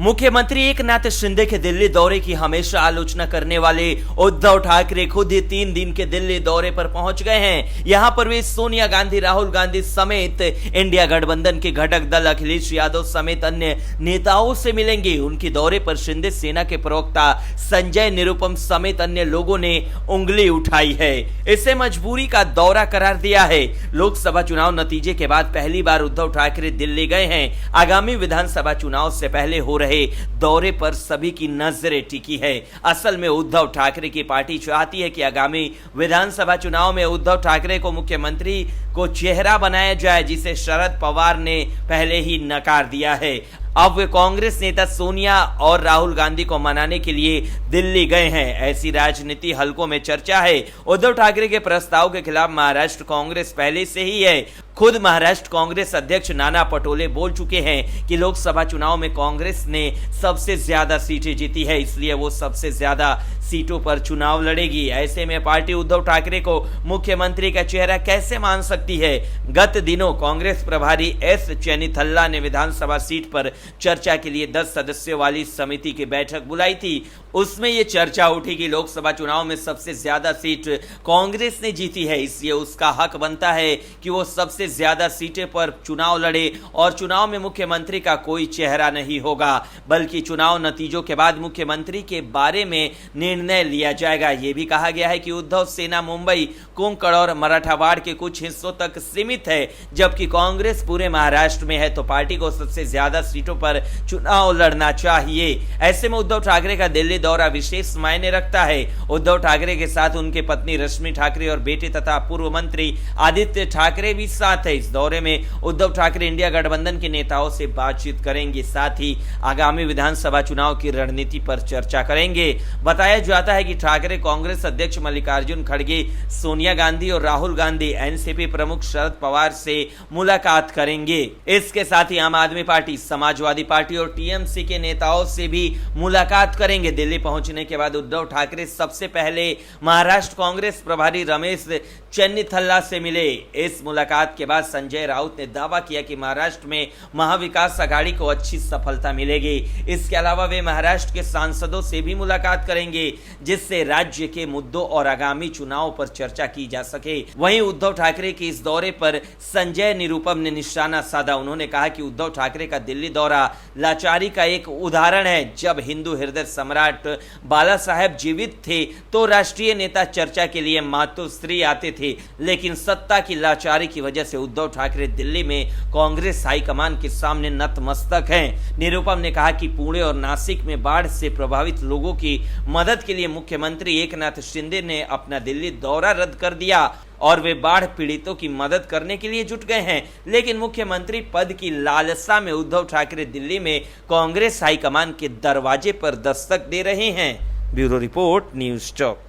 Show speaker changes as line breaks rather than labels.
मुख्यमंत्री एकनाथ शिंदे के दिल्ली दौरे की हमेशा आलोचना करने वाले उद्धव ठाकरे खुद ही 3 दिन के दिल्ली दौरे पर पहुंच गए हैं। यहां पर वे सोनिया गांधी, राहुल गांधी समेत इंडिया गठबंधन के घटक दल अखिलेश यादव समेत अन्य नेताओं से मिलेंगे। उनके दौरे पर शिंदे सेना के प्रवक्ता संजय निरुपम समेत अन्य लोगों ने उंगली उठाई है। इसे मजबूरी का दौरा करार दिया है। लोकसभा चुनाव नतीजे के बाद पहली बार उद्धव ठाकरे दिल्ली गए हैं। आगामी विधानसभा चुनाव से पहले हो रहे दौरे पर सभी की नजरें टिकी है। असल में उद्धव ठाकरे की पार्टी चाहती है कि आगामी विधानसभा चुनाव में उद्धव ठाकरे को मुख्यमंत्री को चेहरा बनाया जाए, जिसे शरद पवार ने पहले ही नकार दिया है। अब वे कांग्रेस नेता सोनिया और राहुल गांधी को मनाने के लिए दिल्ली गए हैं। ऐसी राजनीति हलकों में चर्चा है। उद्धव ठाकरे के प्रस्ताव के खिलाफ महाराष्ट्र कांग्रेस पहले से ही है। खुद महाराष्ट्र कांग्रेस अध्यक्ष नाना पटोले बोल चुके हैं कि लोकसभा चुनाव में कांग्रेस ने सबसे ज्यादा सीटें जीती है, इसलिए वो सबसे ज्यादा सीटों पर चुनाव लड़ेगी। ऐसे में पार्टी उद्धव ठाकरे को मुख्यमंत्री का चेहरा कैसे मान सकती है? गत दिनों कांग्रेस प्रभारी एस चेन्निथल्ला ने विधानसभा सीट पर चर्चा के लिए 10 सदस्यों वाली समिति की बैठक बुलाई थी। उसमें यह चर्चा उठी कि लोकसभा चुनाव में सबसे ज्यादा सीट कांग्रेस ने जीती है, इसलिए उसका हक बनता है कि वो सबसे ज्यादा सीटें पर चुनाव लड़े और चुनाव में मुख्यमंत्री का कोई चेहरा नहीं होगा, बल्कि चुनाव नतीजों के बाद मुख्यमंत्री के बारे में निर्णय लिया जाएगा। यह भी कहा गया है कि उद्धव सेना मुंबई, कोंकण और मराठवाड़ के कुछ हिस्सों तक सीमित है, जबकि कांग्रेस पूरे महाराष्ट्र में है, तो पार्टी को सबसे ज्यादा सीटों पर चुनाव लड़ना चाहिए। ऐसे में उद्धव ठाकरे का दिल्ली दौरा विशेष मायने रखता है। उद्धव ठाकरे के साथ उनके पत्नी रश्मि ठाकरे और बेटे तथा पूर्व मंत्री आदित्य ठाकरे भी साथ है। इस दौरे में उद्धव ठाकरे इंडिया गठबंधन के नेताओं से बातचीत करेंगे, साथ ही आगामी विधानसभा चुनाव की रणनीति पर चर्चा करेंगे। बताया जाता है कि ठाकरे कांग्रेस अध्यक्ष मल्लिकार्जुन खड़गे, सोनिया गांधी और राहुल गांधी, एनसीपी प्रमुख शरद पवार से मुलाकात करेंगे। इसके साथ ही आम आदमी पार्टी, समाजवादी पार्टी और टीएमसी के नेताओं से भी मुलाकात करेंगे। दिल्ली पहुंचने के बाद उद्धव ठाकरे सबसे पहले महाराष्ट्र कांग्रेस प्रभारी रमेश चेन्निथल्ला से मिले। इस मुलाकात के बाद संजय राउत ने दावा किया कि महाराष्ट्र में महाविकास अघाड़ी को अच्छी सफलता मिलेगी। इसके अलावा वे महाराष्ट्र के सांसदों से भी मुलाकात करेंगे, जिससे राज्य के मुद्दों और आगामी चुनाव पर चर्चा की जा सके। वहीं उद्धव ठाकरे के इस दौरे पर संजय निरुपम ने निशाना साधा। उन्होंने कहा कि उद्धव ठाकरे का दिल्ली दौरा लाचारी का एक उदाहरण है। जब हिंदू हृदय सम्राट बाला साहेब जीवित थे तो राष्ट्रीय नेता चर्चा के लिए मातोश्री आते थे, लेकिन सत्ता की लाचारी की वजह से उद्धव ठाकरे दिल्ली में कांग्रेस हाईकमान के सामने नतमस्तक हैं। निरुपम ने कहा कि पुणे और नासिक में बाढ़ से प्रभावित लोगों की मदद के लिए मुख्यमंत्री एकनाथ शिंदे ने अपना दिल्ली दौरा रद्द कर दिया और वे बाढ़ पीड़ितों की मदद करने के लिए जुट गए हैं, लेकिन मुख्यमंत्री पद की लालसा में उद्धव ठाकरे दिल्ली में कांग्रेस हाईकमान के दरवाजे पर दस्तक दे रहे हैं। Bureau report, news talk.